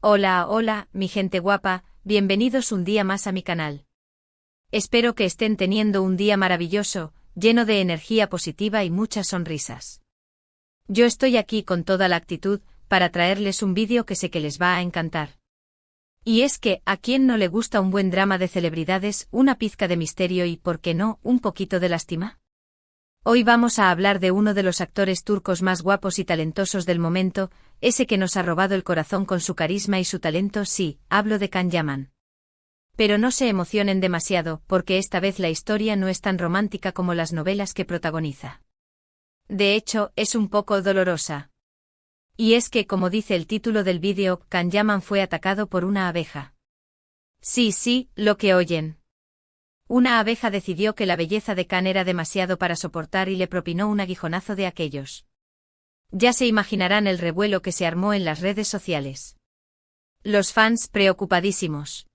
Hola, hola, mi gente guapa, bienvenidos un día más a mi canal. Espero que estén teniendo un día maravilloso, lleno de energía positiva y muchas sonrisas. Yo estoy aquí con toda la actitud, para traerles un vídeo que sé que les va a encantar. Y es que, ¿a quién no le gusta un buen drama de celebridades, una pizca de misterio y, por qué no, un poquito de lástima? Hoy vamos a hablar de uno de los actores turcos más guapos y talentosos del momento, ese que nos ha robado el corazón con su carisma y su talento, sí, hablo de Can Yaman. Pero no se emocionen demasiado, porque esta vez la historia no es tan romántica como las novelas que protagoniza. De hecho, es un poco dolorosa. Y es que, como dice el título del vídeo, Can Yaman fue atacado por una abeja. Sí, lo que oyen. Una abeja decidió que la belleza de Can era demasiado para soportar y le propinó un aguijonazo de aquellos. Ya se imaginarán el revuelo que se armó en las redes sociales. Los fans preocupadísimos.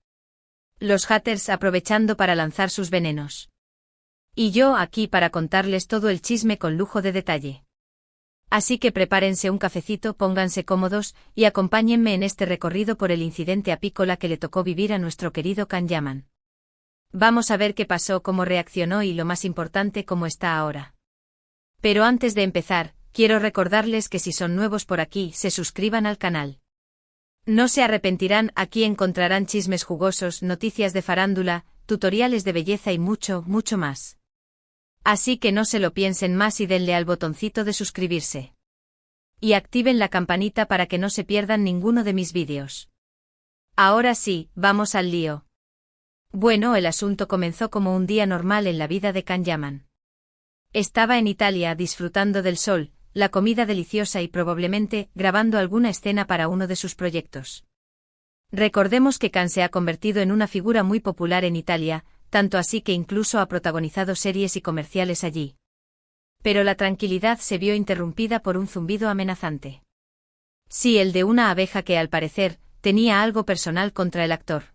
Los haters aprovechando para lanzar sus venenos. Y yo aquí para contarles todo el chisme con lujo de detalle. Así que prepárense un cafecito, pónganse cómodos y acompáñenme en este recorrido por el incidente apícola que le tocó vivir a nuestro querido Can Yaman. Vamos a ver qué pasó, cómo reaccionó y lo más importante, cómo está ahora. Pero antes de empezar, quiero recordarles que si son nuevos por aquí, se suscriban al canal. No se arrepentirán, aquí encontrarán chismes jugosos, noticias de farándula, tutoriales de belleza y mucho más. Así que no se lo piensen más y denle al botoncito de suscribirse. Y activen la campanita para que no se pierdan ninguno de mis vídeos. Ahora sí, vamos al lío. Bueno, el asunto comenzó como un día normal en la vida de Can Yaman. Estaba en Italia disfrutando del sol, la comida deliciosa y probablemente grabando alguna escena para uno de sus proyectos. Recordemos que Can se ha convertido en una figura muy popular en Italia, tanto así que incluso ha protagonizado series y comerciales allí. Pero la tranquilidad se vio interrumpida por un zumbido amenazante. Sí, el de una abeja que al parecer tenía algo personal contra el actor.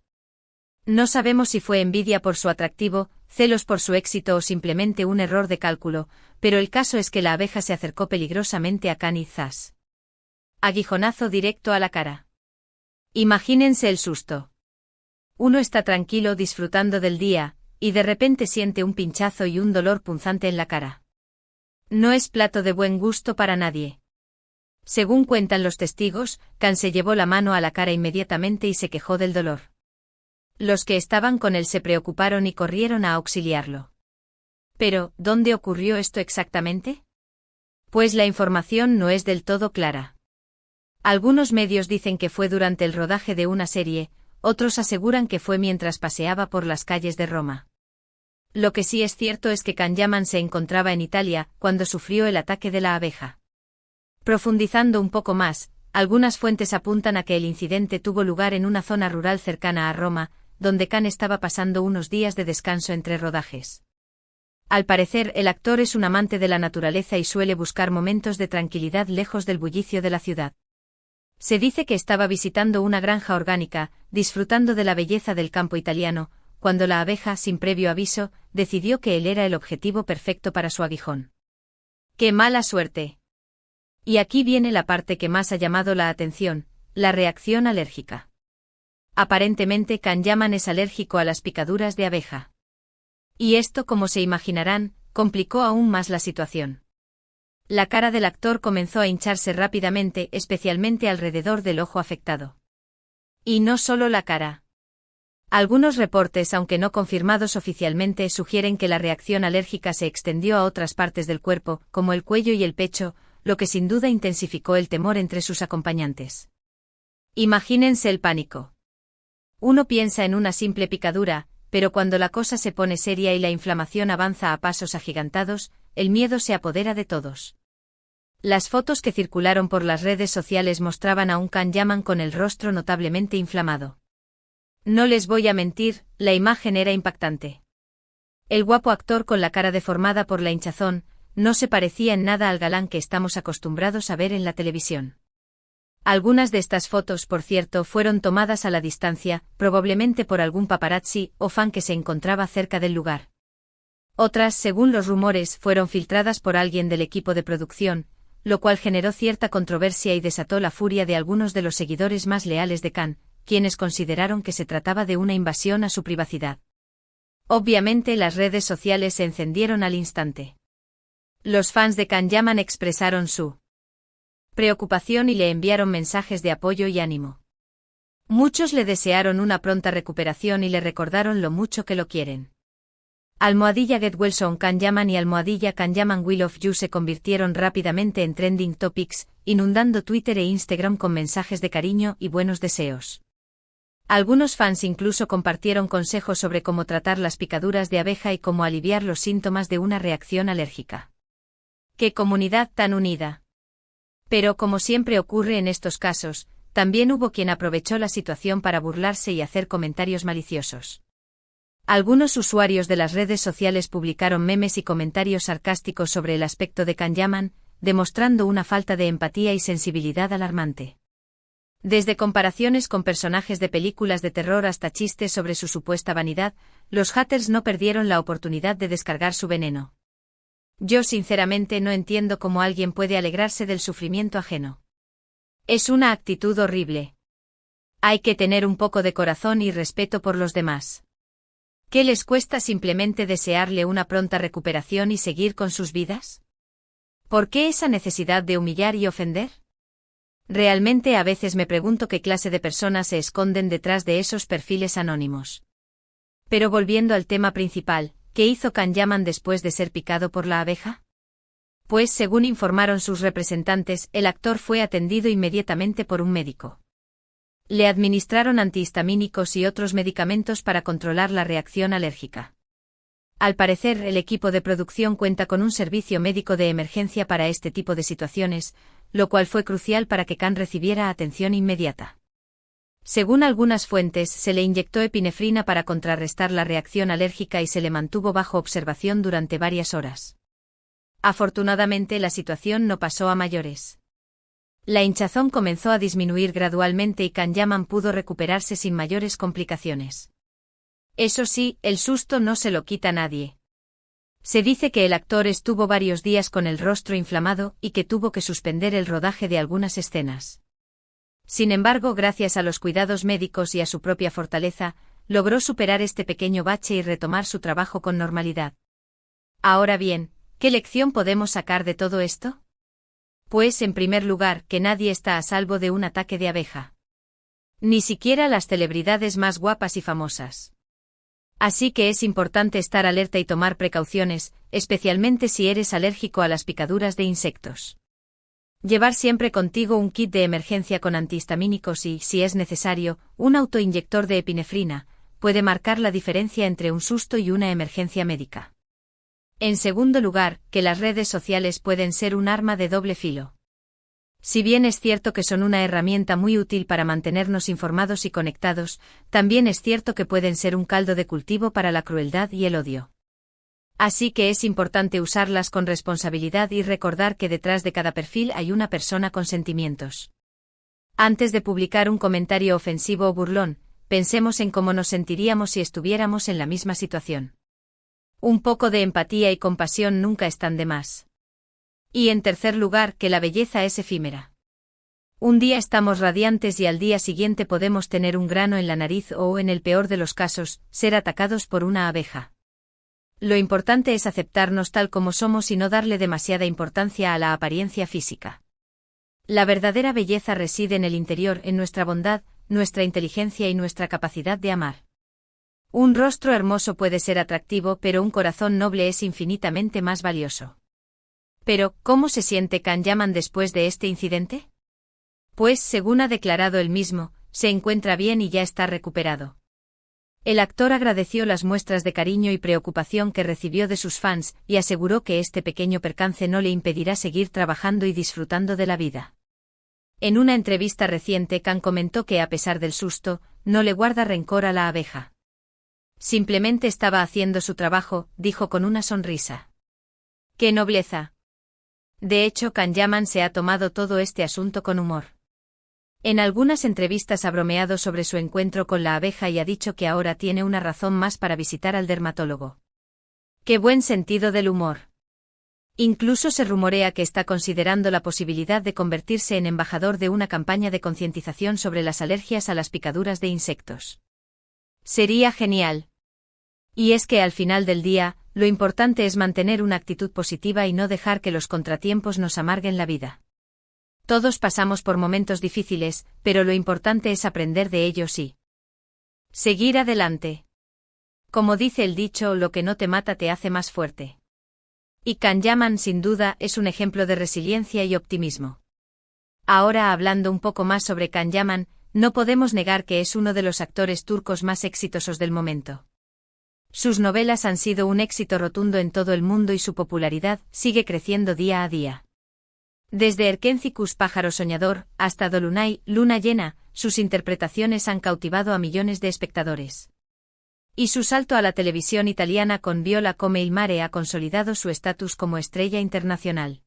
No sabemos si fue envidia por su atractivo, celos por su éxito o simplemente un error de cálculo, pero el caso es que la abeja se acercó peligrosamente a Can y ¡zas! Aguijonazo directo a la cara. Imagínense el susto. Uno está tranquilo disfrutando del día, y de repente siente un pinchazo y un dolor punzante en la cara. No es plato de buen gusto para nadie. Según cuentan los testigos, Can se llevó la mano a la cara inmediatamente y se quejó del dolor. Los que estaban con él se preocuparon y corrieron a auxiliarlo. Pero, ¿dónde ocurrió esto exactamente? Pues la información no es del todo clara. Algunos medios dicen que fue durante el rodaje de una serie, otros aseguran que fue mientras paseaba por las calles de Roma. Lo que sí es cierto es que Can Yaman se encontraba en Italia cuando sufrió el ataque de la abeja. Profundizando un poco más, algunas fuentes apuntan a que el incidente tuvo lugar en una zona rural cercana a Roma, donde Can estaba pasando unos días de descanso entre rodajes. Al parecer, el actor es un amante de la naturaleza y suele buscar momentos de tranquilidad lejos del bullicio de la ciudad. Se dice que estaba visitando una granja orgánica, disfrutando de la belleza del campo italiano, cuando la abeja, sin previo aviso, decidió que él era el objetivo perfecto para su aguijón. ¡Qué mala suerte! Y aquí viene la parte que más ha llamado la atención, la reacción alérgica. Aparentemente Can Yaman es alérgico a las picaduras de abeja. Y esto, como se imaginarán, complicó aún más la situación. La cara del actor comenzó a hincharse rápidamente, especialmente alrededor del ojo afectado. Y no solo la cara. Algunos reportes, aunque no confirmados oficialmente, sugieren que la reacción alérgica se extendió a otras partes del cuerpo, como el cuello y el pecho, lo que sin duda intensificó el temor entre sus acompañantes. Imagínense el pánico. Uno piensa en una simple picadura, pero cuando la cosa se pone seria y la inflamación avanza a pasos agigantados, el miedo se apodera de todos. Las fotos que circularon por las redes sociales mostraban a un Can Yaman con el rostro notablemente inflamado. No les voy a mentir, la imagen era impactante. El guapo actor con la cara deformada por la hinchazón, no se parecía en nada al galán que estamos acostumbrados a ver en la televisión. Algunas de estas fotos, por cierto, fueron tomadas a la distancia, probablemente por algún paparazzi o fan que se encontraba cerca del lugar. Otras, según los rumores, fueron filtradas por alguien del equipo de producción, lo cual generó cierta controversia y desató la furia de algunos de los seguidores más leales de Khan, quienes consideraron que se trataba de una invasión a su privacidad. Obviamente las redes sociales se encendieron al instante. Los fans de Can Yaman expresaron su preocupación y le enviaron mensajes de apoyo y ánimo. Muchos le desearon una pronta recuperación y le recordaron lo mucho que lo quieren. Get Well Soon Can Yaman y Can Yaman Will of You se convirtieron rápidamente en trending topics, inundando Twitter e Instagram con mensajes de cariño y buenos deseos. Algunos fans incluso compartieron consejos sobre cómo tratar las picaduras de abeja y cómo aliviar los síntomas de una reacción alérgica. ¡Qué comunidad tan unida! Pero como siempre ocurre en estos casos, también hubo quien aprovechó la situación para burlarse y hacer comentarios maliciosos. Algunos usuarios de las redes sociales publicaron memes y comentarios sarcásticos sobre el aspecto de Can Yaman, demostrando una falta de empatía y sensibilidad alarmante. Desde comparaciones con personajes de películas de terror hasta chistes sobre su supuesta vanidad, los haters no perdieron la oportunidad de descargar su veneno. Yo sinceramente no entiendo cómo alguien puede alegrarse del sufrimiento ajeno. Es una actitud horrible. Hay que tener un poco de corazón y respeto por los demás. ¿Qué les cuesta simplemente desearle una pronta recuperación y seguir con sus vidas? ¿Por qué esa necesidad de humillar y ofender? Realmente a veces me pregunto qué clase de personas se esconden detrás de esos perfiles anónimos. Pero volviendo al tema principal, ¿qué hizo Can Yaman después de ser picado por la abeja? Pues según informaron sus representantes, el actor fue atendido inmediatamente por un médico. Le administraron antihistamínicos y otros medicamentos para controlar la reacción alérgica. Al parecer, el equipo de producción cuenta con un servicio médico de emergencia para este tipo de situaciones, lo cual fue crucial para que Khan recibiera atención inmediata. Según algunas fuentes, se le inyectó epinefrina para contrarrestar la reacción alérgica y se le mantuvo bajo observación durante varias horas. Afortunadamente, la situación no pasó a mayores. La hinchazón comenzó a disminuir gradualmente y Can Yaman pudo recuperarse sin mayores complicaciones. Eso sí, el susto no se lo quita a nadie. Se dice que el actor estuvo varios días con el rostro inflamado y que tuvo que suspender el rodaje de algunas escenas. Sin embargo, gracias a los cuidados médicos y a su propia fortaleza, logró superar este pequeño bache y retomar su trabajo con normalidad. Ahora bien, ¿qué lección podemos sacar de todo esto? Pues, en primer lugar, que nadie está a salvo de un ataque de abeja. Ni siquiera las celebridades más guapas y famosas. Así que es importante estar alerta y tomar precauciones, especialmente si eres alérgico a las picaduras de insectos. Llevar siempre contigo un kit de emergencia con antihistamínicos y, si es necesario, un autoinyector de epinefrina, puede marcar la diferencia entre un susto y una emergencia médica. En segundo lugar, que las redes sociales pueden ser un arma de doble filo. Si bien es cierto que son una herramienta muy útil para mantenernos informados y conectados, también es cierto que pueden ser un caldo de cultivo para la crueldad y el odio. Así que es importante usarlas con responsabilidad y recordar que detrás de cada perfil hay una persona con sentimientos. Antes de publicar un comentario ofensivo o burlón, pensemos en cómo nos sentiríamos si estuviéramos en la misma situación. Un poco de empatía y compasión nunca están de más. Y en tercer lugar, que la belleza es efímera. Un día estamos radiantes y al día siguiente podemos tener un grano en la nariz o, en el peor de los casos, ser atacados por una abeja. Lo importante es aceptarnos tal como somos y no darle demasiada importancia a la apariencia física. La verdadera belleza reside en el interior, en nuestra bondad, nuestra inteligencia y nuestra capacidad de amar. Un rostro hermoso puede ser atractivo, pero un corazón noble es infinitamente más valioso. Pero, ¿cómo se siente Can Yaman después de este incidente? Pues, según ha declarado él mismo, se encuentra bien y ya está recuperado. El actor agradeció las muestras de cariño y preocupación que recibió de sus fans y aseguró que este pequeño percance no le impedirá seguir trabajando y disfrutando de la vida. En una entrevista reciente, Khan comentó que a pesar del susto, no le guarda rencor a la abeja. Simplemente estaba haciendo su trabajo, dijo con una sonrisa. ¡Qué nobleza! De hecho, Can Yaman se ha tomado todo este asunto con humor. En algunas entrevistas ha bromeado sobre su encuentro con la abeja y ha dicho que ahora tiene una razón más para visitar al dermatólogo. ¡Qué buen sentido del humor! Incluso se rumorea que está considerando la posibilidad de convertirse en embajador de una campaña de concientización sobre las alergias a las picaduras de insectos. Sería genial. Y es que al final del día, lo importante es mantener una actitud positiva y no dejar que los contratiempos nos amarguen la vida. Todos pasamos por momentos difíciles, pero lo importante es aprender de ellos y seguir adelante. Como dice el dicho, lo que no te mata te hace más fuerte. Y Can Yaman sin duda es un ejemplo de resiliencia y optimismo. Ahora hablando un poco más sobre Can Yaman, no podemos negar que es uno de los actores turcos más exitosos del momento. Sus novelas han sido un éxito rotundo en todo el mundo y su popularidad sigue creciendo día a día. Desde Erkencikus Pájaro Soñador, hasta Dolunay, Luna Llena, sus interpretaciones han cautivado a millones de espectadores. Y su salto a la televisión italiana con Viola come il mare ha consolidado su estatus como estrella internacional.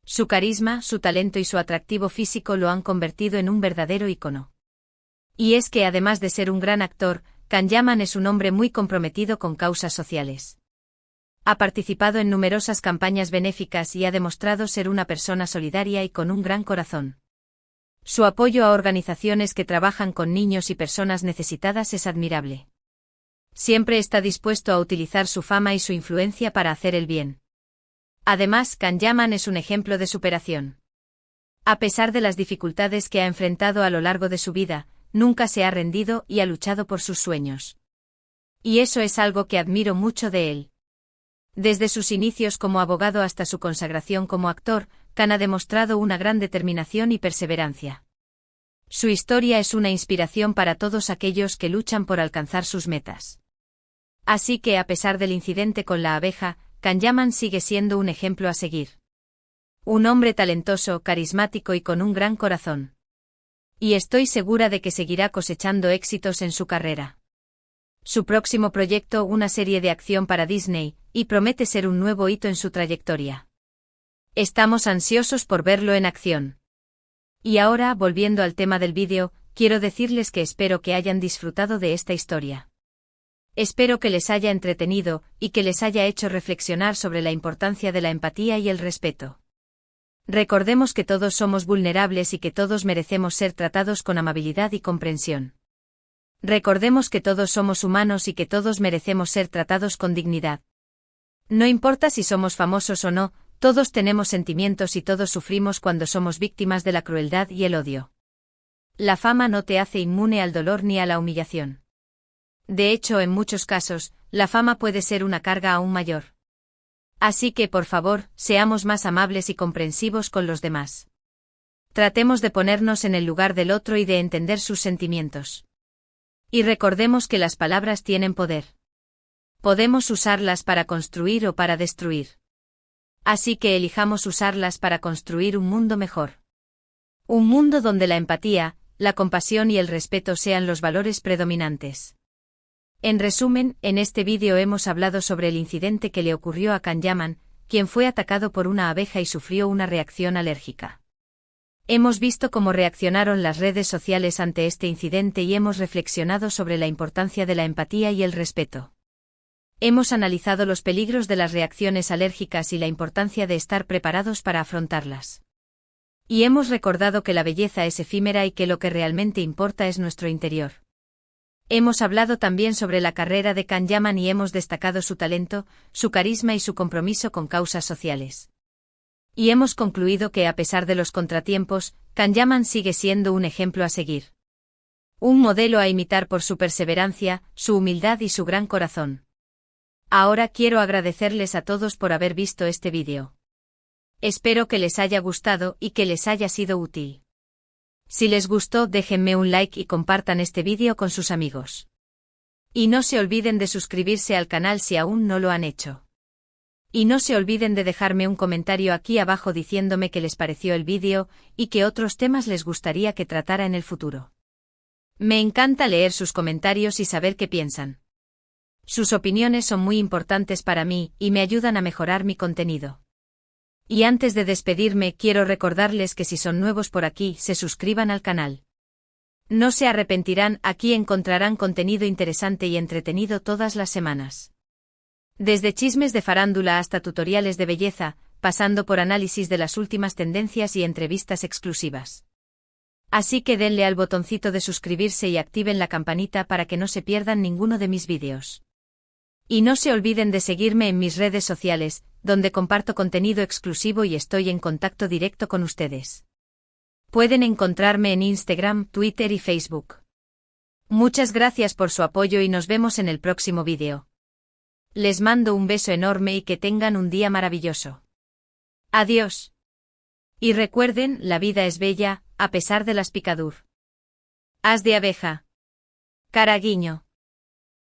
Su carisma, su talento y su atractivo físico lo han convertido en un verdadero ícono. Y es que además de ser un gran actor, Can Yaman es un hombre muy comprometido con causas sociales. Ha participado en numerosas campañas benéficas y ha demostrado ser una persona solidaria y con un gran corazón. Su apoyo a organizaciones que trabajan con niños y personas necesitadas es admirable. Siempre está dispuesto a utilizar su fama y su influencia para hacer el bien. Además, Can Yaman es un ejemplo de superación. A pesar de las dificultades que ha enfrentado a lo largo de su vida, nunca se ha rendido y ha luchado por sus sueños. Y eso es algo que admiro mucho de él. Desde sus inicios como abogado hasta su consagración como actor, Can ha demostrado una gran determinación y perseverancia. Su historia es una inspiración para todos aquellos que luchan por alcanzar sus metas. Así que a pesar del incidente con la abeja, Can Yaman sigue siendo un ejemplo a seguir. Un hombre talentoso, carismático y con un gran corazón. Y estoy segura de que seguirá cosechando éxitos en su carrera. Su próximo proyecto, una serie de acción para Disney, y promete ser un nuevo hito en su trayectoria. Estamos ansiosos por verlo en acción. Y ahora, volviendo al tema del vídeo, quiero decirles que espero que hayan disfrutado de esta historia. Espero que les haya entretenido, y que les haya hecho reflexionar sobre la importancia de la empatía y el respeto. Recordemos que todos somos vulnerables y que todos merecemos ser tratados con amabilidad y comprensión. Recordemos que todos somos humanos y que todos merecemos ser tratados con dignidad. No importa si somos famosos o no, todos tenemos sentimientos y todos sufrimos cuando somos víctimas de la crueldad y el odio. La fama no te hace inmune al dolor ni a la humillación. De hecho, en muchos casos, la fama puede ser una carga aún mayor. Así que, por favor, seamos más amables y comprensivos con los demás. Tratemos de ponernos en el lugar del otro y de entender sus sentimientos. Y recordemos que las palabras tienen poder. Podemos usarlas para construir o para destruir. Así que elijamos usarlas para construir un mundo mejor. Un mundo donde la empatía, la compasión y el respeto sean los valores predominantes. En resumen, en este vídeo hemos hablado sobre el incidente que le ocurrió a Can Yaman, quien fue atacado por una abeja y sufrió una reacción alérgica. Hemos visto cómo reaccionaron las redes sociales ante este incidente y hemos reflexionado sobre la importancia de la empatía y el respeto. Hemos analizado los peligros de las reacciones alérgicas y la importancia de estar preparados para afrontarlas. Y hemos recordado que la belleza es efímera y que lo que realmente importa es nuestro interior. Hemos hablado también sobre la carrera de Can Yaman y hemos destacado su talento, su carisma y su compromiso con causas sociales. Y hemos concluido que a pesar de los contratiempos, Can Yaman sigue siendo un ejemplo a seguir. Un modelo a imitar por su perseverancia, su humildad y su gran corazón. Ahora quiero agradecerles a todos por haber visto este vídeo. Espero que les haya gustado y que les haya sido útil. Si les gustó, déjenme un like y compartan este vídeo con sus amigos. Y no se olviden de suscribirse al canal si aún no lo han hecho. Y no se olviden de dejarme un comentario aquí abajo diciéndome qué les pareció el vídeo y qué otros temas les gustaría que tratara en el futuro. Me encanta leer sus comentarios y saber qué piensan. Sus opiniones son muy importantes para mí y me ayudan a mejorar mi contenido. Y antes de despedirme, quiero recordarles que si son nuevos por aquí, se suscriban al canal. No se arrepentirán, aquí encontrarán contenido interesante y entretenido todas las semanas. Desde chismes de farándula hasta tutoriales de belleza, pasando por análisis de las últimas tendencias y entrevistas exclusivas. Así que denle al botoncito de suscribirse y activen la campanita para que no se pierdan ninguno de mis vídeos. Y no se olviden de seguirme en mis redes sociales, donde comparto contenido exclusivo y estoy en contacto directo con ustedes. Pueden encontrarme en Instagram, Twitter y Facebook. Muchas gracias por su apoyo y nos vemos en el próximo vídeo. Les mando un beso enorme y que tengan un día maravilloso. Adiós. Y recuerden, la vida es bella, a pesar de las picaduras de abeja. Caraguiño.